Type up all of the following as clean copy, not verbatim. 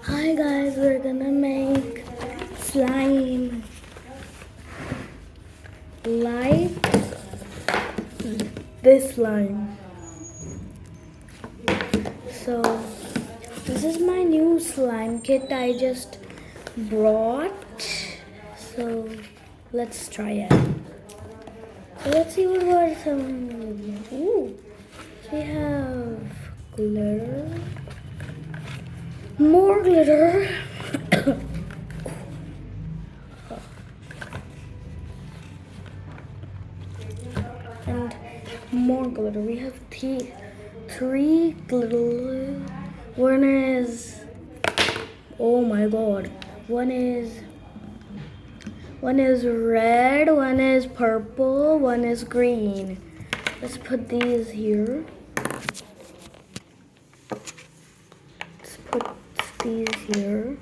Hi guys, we're gonna make slime like this slime. So this is my new slime kit I just brought. So let's try it. So let's see what are some. Ooh, we have glitter, more glitter. And more glitter. We have three glitter. One is, oh my god. One is red, one is purple, one is green. Let's put these here. Let's put these here.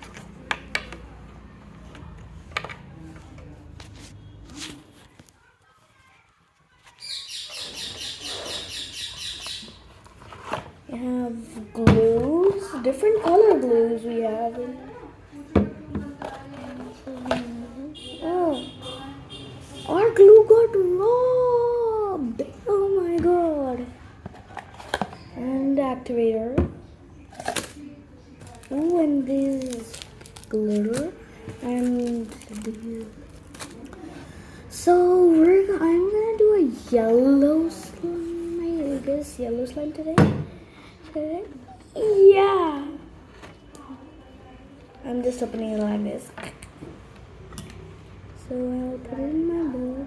We have glues, different color glues we have. Oh, our glue got robbed. Oh my god. And the activator. Oh, and this glitter and these. So I'm gonna do a yellow slime. I guess yellow slime today. Yeah. I'm just opening it like this. So I'll put it in my bowl.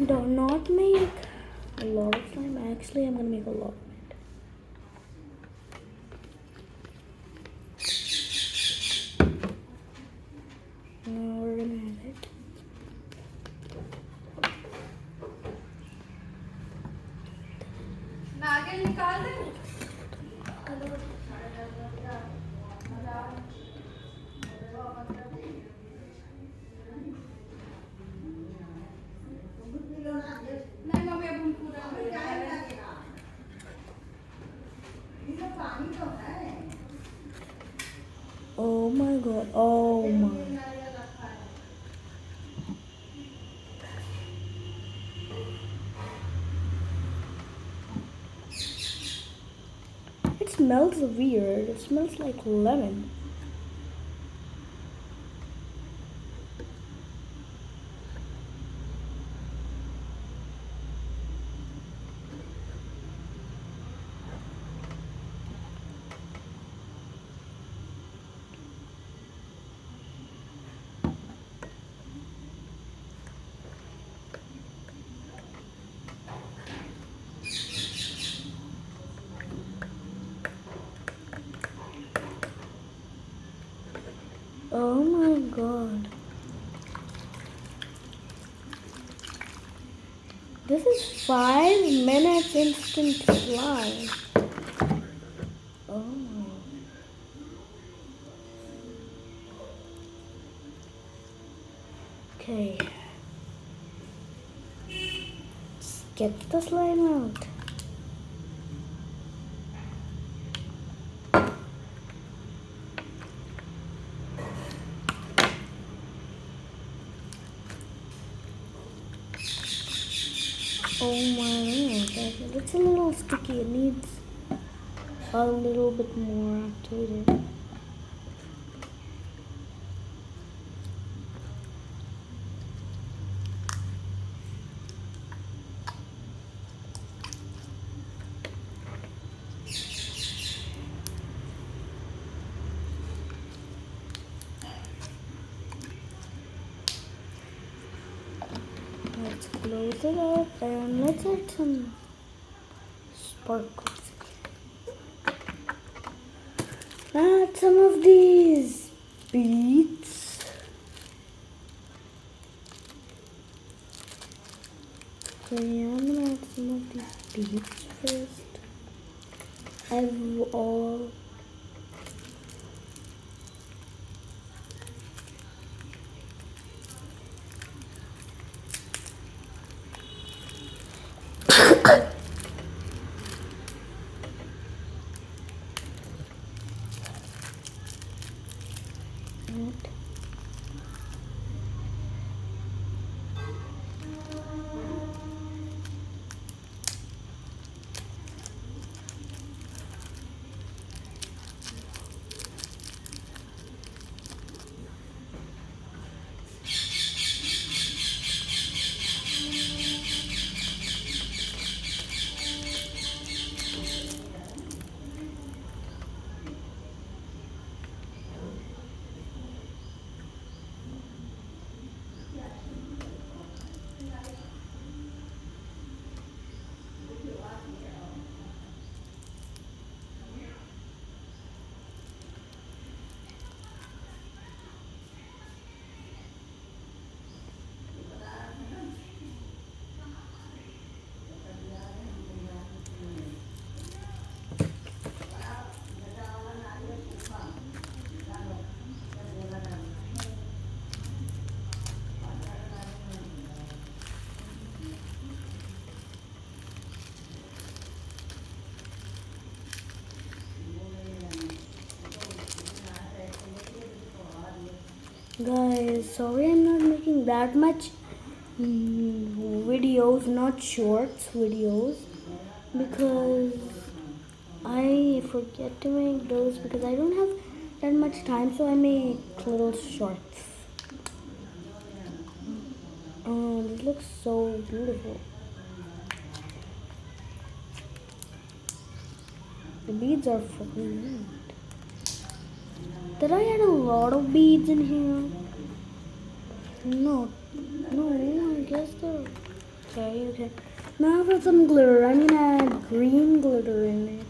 Do not make a lot of slime. Actually, I'm gonna make a lot of it. Now we're gonna add it. नारियल निकाल दे नहीं mummy अब हम पूरा Oh my god. Oh my. It smells weird. It smells like lemon. Oh my god. This is 5 minutes instant slime. Oh. Okay. Let's get the slime out. Oh my god, it's a little sticky. It needs a little bit more activated. Let's close it up and let's add some sparkles. Add some of these beads. Okay, I'm gonna add some of these beads first. I've all Guys, sorry I'm not making that much videos, not shorts videos, because I forget to make those because I don't have that much time, so I make little shorts. Oh, this looks so beautiful. The beads are fucking neat. Did I add a lot of beads in here? No, I guess they're okay. Now for some glitter. I'm gonna add green glitter in it.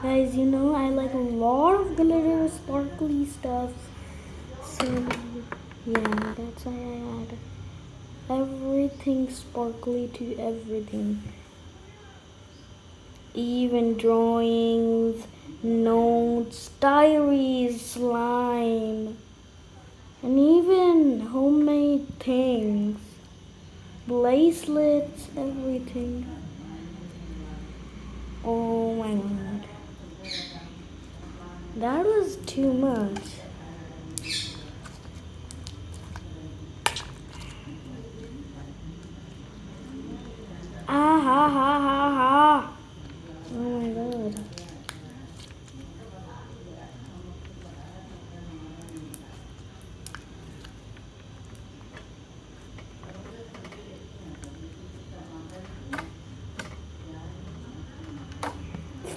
Guys, you know I like a lot of glitter, sparkly stuff. So yeah, that's why I add everything sparkly to everything. Even drawings, notes, diaries, slime, and even homemade things, bracelets, everything. Oh my god. That was too much. Ah ha ha ha ha. Oh my god.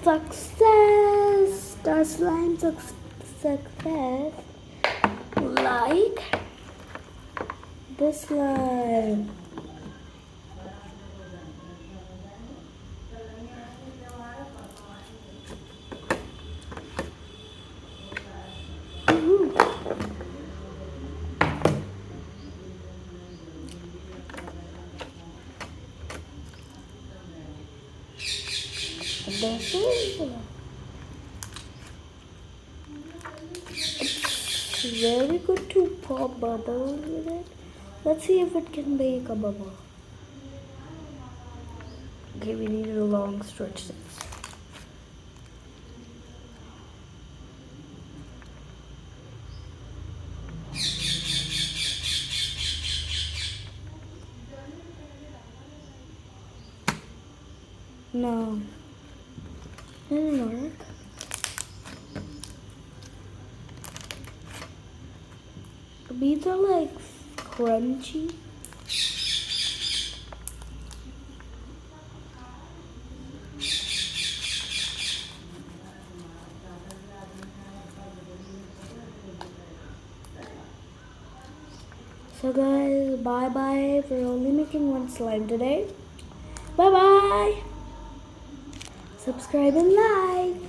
Success! The slime success. Like this slime. This is it's very good to pop bubbles with it. Let's see if it can make a bubble. Okay, we need a long stretch this. No. Didn't work. The beads are like crunchy. So guys, bye bye. We're only making one slime today. Bye bye. Subscribe and like.